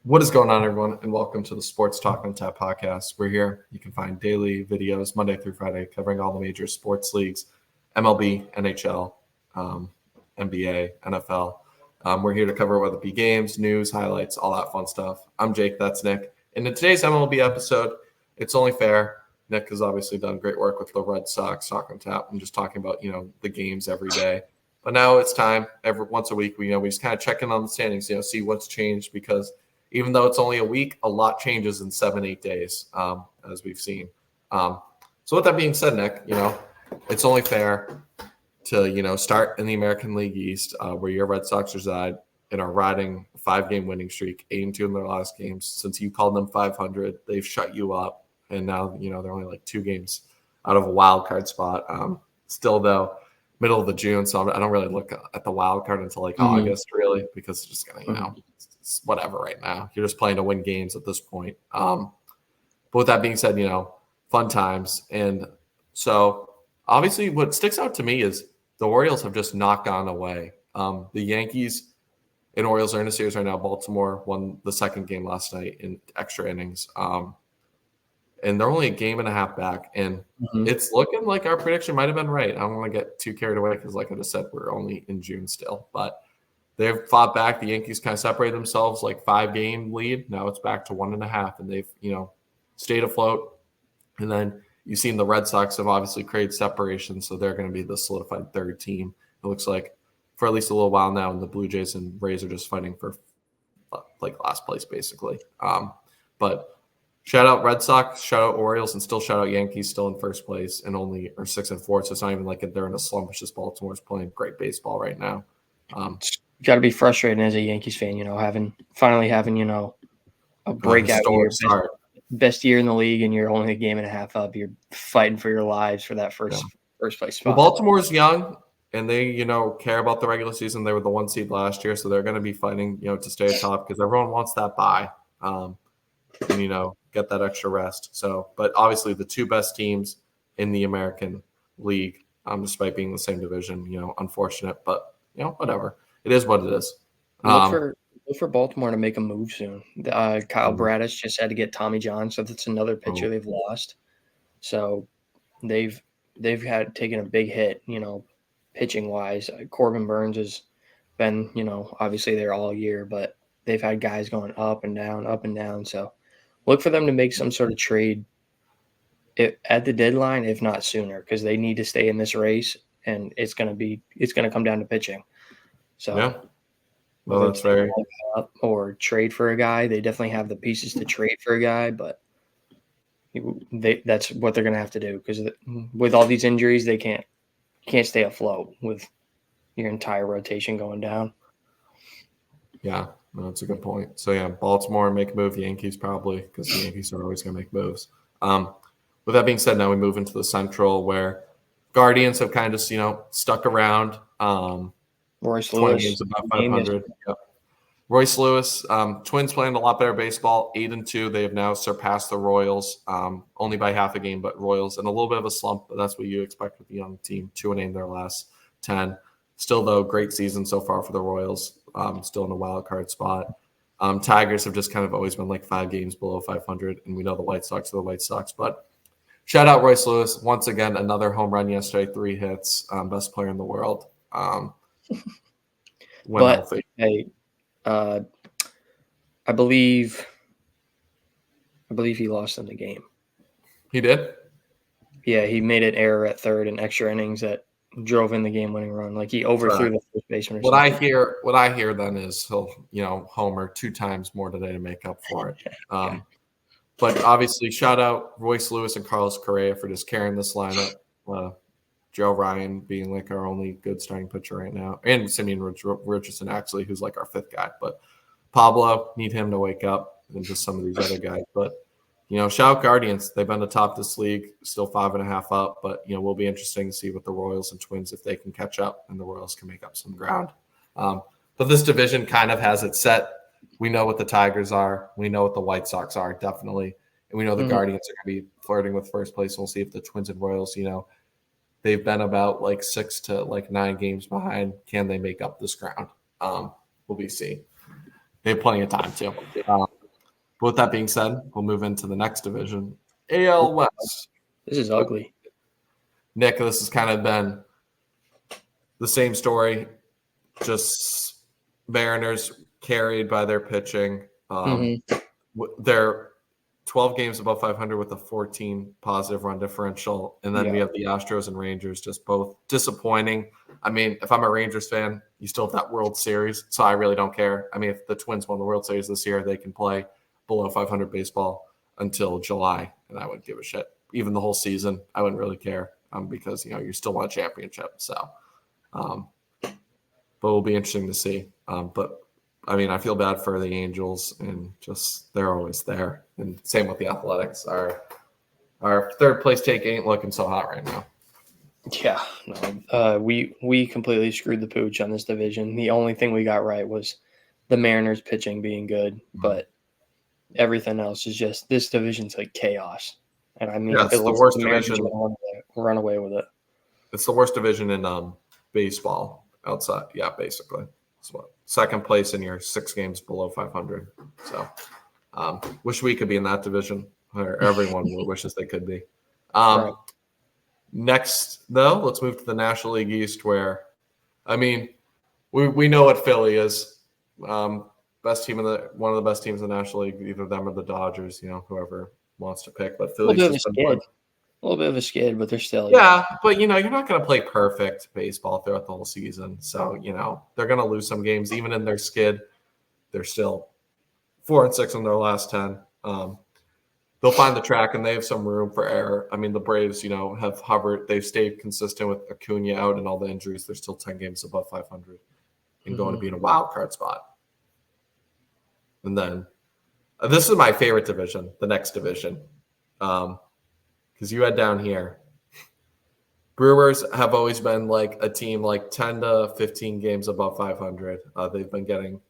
What is going on, everyone, and welcome to the Sports Talk on Tap podcast. We're here. You can find daily videos Monday through Friday covering all the major sports leagues, MLB, NHL, NBA, NFL. We're here to cover whether it be games, news, highlights, all that fun stuff. I'm Jake. That's Nick. And in today's MLB episode, it's only fair. Nick has obviously done great work with the Red Sox, Talk on Tap, and just talking about, the games every day. But now it's time, once a week, we just kind of check in on the standings, see what's changed, because even though it's only a week, a lot changes in 7-8 days, as we've seen. So with that being said, Nick, it's only fair to, start in the American League East, where your Red Sox reside and are riding a 5-game winning streak, 8-2 in their last games. Since you called them 500, they've shut you up. And now, they're only like 2 games out of a wild card spot. Still, though, middle of the June, so I don't really look at the wild card until like August, really, because it's just going to, it's whatever right now. You're just playing to win games at this point. But with that being said, fun times. And so obviously what sticks out to me is the Orioles have just not gone away. The Yankees and Orioles are in a series right now. Baltimore won the second game last night in extra innings. And they're only a game and a half back. And it's looking like our prediction might have been right. I don't want to get too carried away because, like I just said, we're only in June still. But they've fought back. The Yankees kind of separated themselves, like 5-game lead. Now it's back to 1.5, and they've, stayed afloat. And then you've seen the Red Sox have obviously created separation, so they're going to be the solidified third team. It looks like for at least a little while now, and the Blue Jays and Rays are just fighting for like last place, basically. But shout out Red Sox, shout out Orioles, and still shout out Yankees, still in first place and only are 6-4. So it's not even like they're in a slump. It's just Baltimore's playing great baseball right now. Got to be frustrating as a Yankees fan, finally having a breakout year, best year in the league, and you're only a game and a half up. You're fighting for your lives for that first place spot. Well, Baltimore's young, and they care about the regular season. They were the 1 seed last year, so they're going to be fighting to stay atop because everyone wants that bye, and get that extra rest. So, but obviously the 2 best teams in the American League, despite being the same division, unfortunate, but whatever. It is what it is. Look for Baltimore to make a move soon. Kyle Bradish just had to get Tommy John, so that's another pitcher they've lost. So they've had taken a big hit, pitching wise. Corbin Burns has been, obviously there all year, but they've had guys going up and down. So look for them to make some sort of trade at the deadline, if not sooner, because they need to stay in this race, and it's going to come down to pitching. So, yeah, well, that's very or trade for a guy. They definitely have the pieces to trade for a guy, but that's what they're going to have to do because with all these injuries, they can't stay afloat with your entire rotation going down. Yeah, no, that's a good point. So yeah, Baltimore make a move. The Yankees probably because the Yankees are always going to make moves. With that being said, now we move into the Central where Guardians have kind of just stuck around. Royce Lewis about 500. Yep. Royce Lewis, Twins playing a lot better baseball, 8-2. They have now surpassed the Royals, only by half a game, but Royals in a little bit of a slump, but that's what you expect with the young team. 2-8 in their last 10. Still, though, great season so far for the Royals. Still in a wild card spot. Tigers have just kind of always been like 5 games below 500, and we know the White Sox are the White Sox. But shout out Royce Lewis once again, another home run yesterday, 3 hits, best player in the world. But hey, I believe he lost in the game. He did? Yeah, he made an error at third in extra innings that drove in the game-winning run. Like he overthrew the first baseman. What I hear then is he'll homer 2 times more today to make up for it. But obviously, shout out Royce Lewis and Carlos Correa for just carrying this lineup. Joe Ryan being like our only good starting pitcher right now, and Simeon Richardson actually, who's like our 5th guy. But Pablo, need him to wake up, and just some of these other guys. But shout out Guardians. They've been atop this league, still 5.5 up. But will be interesting to see with the Royals and Twins if they can catch up, and the Royals can make up some ground. But this division kind of has it set. We know what the Tigers are. We know what the White Sox are, definitely, and we know the Guardians are going to be flirting with first place. We'll see if the Twins and Royals, they've been about like 6 to 9 games behind. Can they make up this ground? We'll be seeing. They have plenty of time too. But with that being said, we'll move into the next division, AL West. This is ugly. Nick, this has kind of been the same story, just Mariners carried by their pitching. They're 12 games above 500 with a 14 positive run differential. And then we have the Astros and Rangers, just both disappointing. I mean, if I'm a Rangers fan, you still have that World Series, so I really don't care. I mean, if the Twins won the World Series this year, they can play below 500 baseball until July, and I wouldn't give a shit. Even the whole season, I wouldn't really care because, you still want a championship. So, but it'll be interesting to see. But I mean, I feel bad for the Angels, and just they're always there. And same with the Athletics. Our third place take ain't looking so hot right now. Yeah, no, we completely screwed the pooch on this division. The only thing we got right was the Mariners pitching being good, but everything else is just this division's like chaos. And I mean, it's the worst division. Run away with it. It's the worst division in baseball outside. Yeah, basically. So second place in your 6 games below 500. So wish we could be in that division, or everyone wishes they could be. Right. Next, though, let's move to the National League East, where, I mean, we know what Philly is. Best team one of the best teams in the National League. Either them or the Dodgers, whoever wants to pick. But Philly's just been a little bit of a skid, but they're still but you're not going to play perfect baseball throughout the whole season. So they're going to lose some games, even in their skid. They're still 4-6 in their last 10. They'll find the track, and they have some room for error. I mean, the Braves, have hovered. They've stayed consistent with Acuna out and all the injuries. They're still 10 games above 500 and going to be in a wild card spot. And then this is my favorite division, the next division, because you had down here. Brewers have always been like a team like 10 to 15 games above 500. They've been getting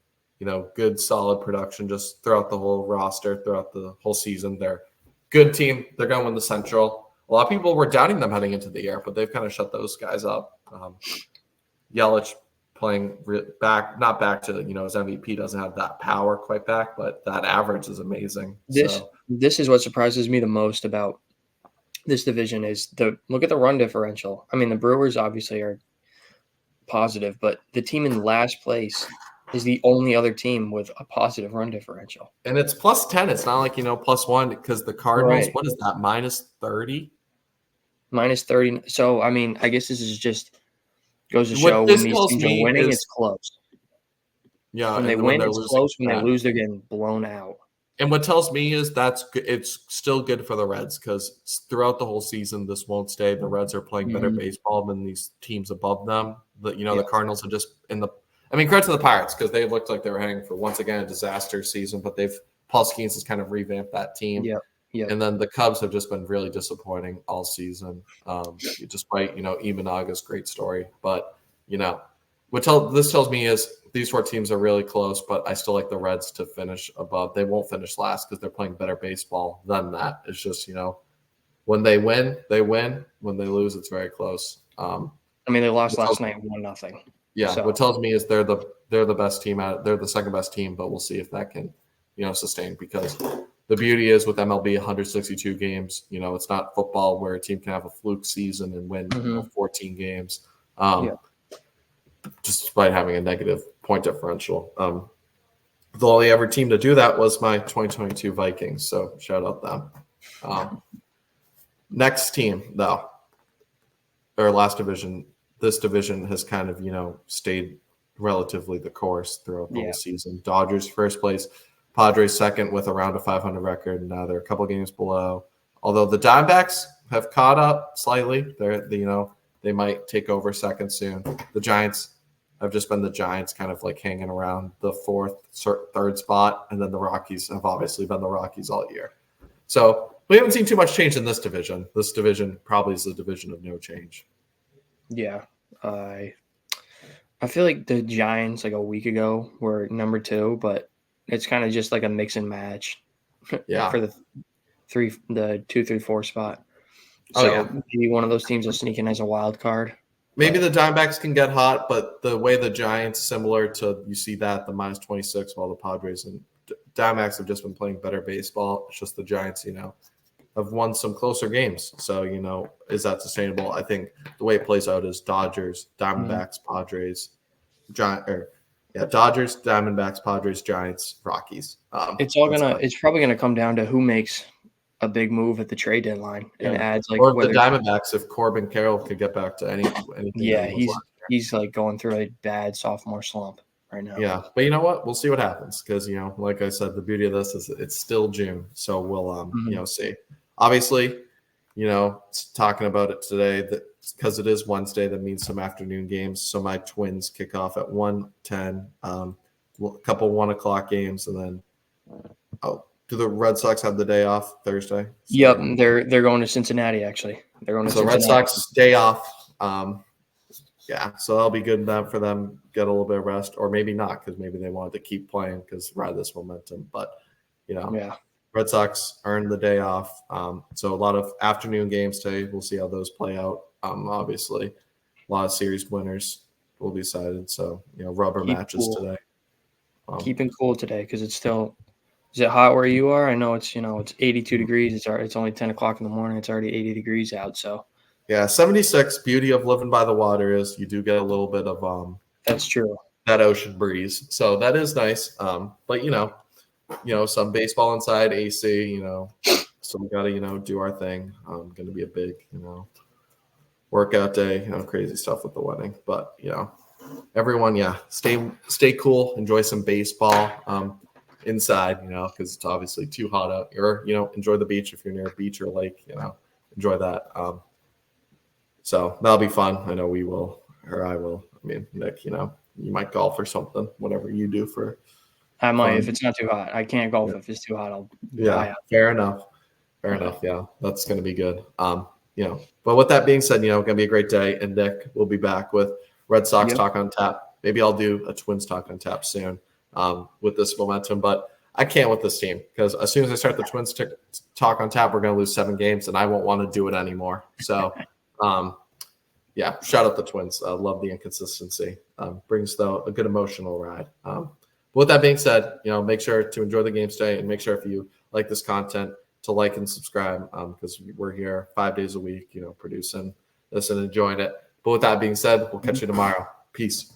good, solid production just throughout the whole roster, throughout the whole season. They're a good team. They're going to win the Central. A lot of people were doubting them heading into the year, but they've kind of shut those guys up. Yelich playing not back to, his MVP doesn't have that power quite back, but that average is amazing. This is what surprises me the most about this division is look at the run differential. I mean, the Brewers obviously are positive, but the team in last place is the only other team with a positive run differential. And it's plus 10. It's not like, +1 because the Cardinals, What is that, -30? -30. So, I mean, I guess this is just goes to show when these teams are winning, it's close. Yeah. When they win, it's close. When they lose, they're getting blown out. And what tells me is it's still good for the Reds because throughout the whole season, this won't stay. The Reds are playing better baseball than these teams above them. The Cardinals are just credit to the Pirates because they looked like they were heading for, once again, a disaster season, but Paul Skeens has kind of revamped that team. Yeah. And then the Cubs have just been really disappointing all season, despite, Imanaga's great story. But, this tells me is these 4 teams are really close, but I still like the Reds to finish above. They won't finish last because they're playing better baseball than that. It's just, when they win, they win. When they lose, it's very close. They lost last night 1-0. Yeah, so what tells me is they're the best team they're the second best team, but we'll see if that can, sustain because the beauty is with MLB 162 games, it's not football where a team can have a fluke season and win 14 games. Just by having a negative point differential. The only ever team to do that was my 2022 Vikings, so shout out them. Next team, though, or last division, this division has kind of, stayed relatively the course throughout the whole season. Dodgers first place, Padres second with around a 500 record. Now they're a couple games below. Although the Diamondbacks have caught up slightly. They might take over second soon. The Giants have just been the Giants kind of like hanging around the third spot. And then the Rockies have obviously been the Rockies all year. So we haven't seen too much change in this division. This division probably is a division of no change. Yeah. I feel like the Giants like a week ago were number 2, but it's kind of just like a mix and match for the 2, 3, 4 spot. So maybe one of those teams will sneak in as a wild card. Maybe the Diamondbacks can get hot, but the way the Giants, similar to you see that the -26, while the Padres and Diamondbacks have just been playing better baseball. It's just the Giants, have won some closer games. So, is that sustainable? I think the way it plays out is Dodgers, Diamondbacks, Padres, Dodgers, Diamondbacks, Padres, Giants, Rockies. It's probably gonna come down to who makes a big move at the trade deadline and adds or the Diamondbacks if Corbin Carroll could get back to anything. Yeah, he's like going through a bad sophomore slump right now. Yeah, but you know what? We'll see what happens because like I said, the beauty of this is it's still June, so we'll see. Obviously, talking about it today that because it is Wednesday, that means some afternoon games. So my Twins kick off at 1:10, a couple 1:00 games, and then do the Red Sox have the day off Thursday? Yep, they're going to Cincinnati actually. They're going to Cincinnati. Red Sox day off. So that'll be good for them. Get a little bit of rest, or maybe not because maybe they wanted to keep playing because ride this momentum. But Red Sox earned the day off. So a lot of afternoon games today. We'll see how those play out. Obviously, a lot of series winners will be decided. So rubber matches today. Keeping cool today because it's still. Is it hot where you are? I know it's 82 degrees. It's only 10 o'clock in the morning. It's already 80 degrees out. So. Yeah, 76. Beauty of living by the water is you do get a little bit of That's true. That ocean breeze, so that is nice. But some baseball inside AC. So we got to do our thing. Going to be a big workout day. Crazy stuff with the wedding, but everyone, stay cool. Enjoy some baseball inside. Because it's obviously too hot out. Or enjoy the beach if you're near a beach or lake. Enjoy that. So that'll be fun. I know we will, or I will. I mean, Nick, you might golf or something, whatever you do for. I might if it's not too hot. I can't golf if it's too hot. I'll die out. Fair enough. Yeah, that's going to be good. But with that being said, going to be a great day. And Nick will be back with Red Sox Talk on Tap. Maybe I'll do a Twins Talk on Tap soon with this momentum. But I can't with this team because as soon as I start the Twins Talk on Tap, we're going to lose 7 games, and I won't want to do it anymore. So. Shout out the Twins. Love the inconsistency. Brings a good emotional ride. But with that being said, make sure to enjoy the games today and make sure if you like this content to like and subscribe because we're here 5 days a week, producing this and enjoying it. But with that being said, we'll catch you tomorrow. Peace.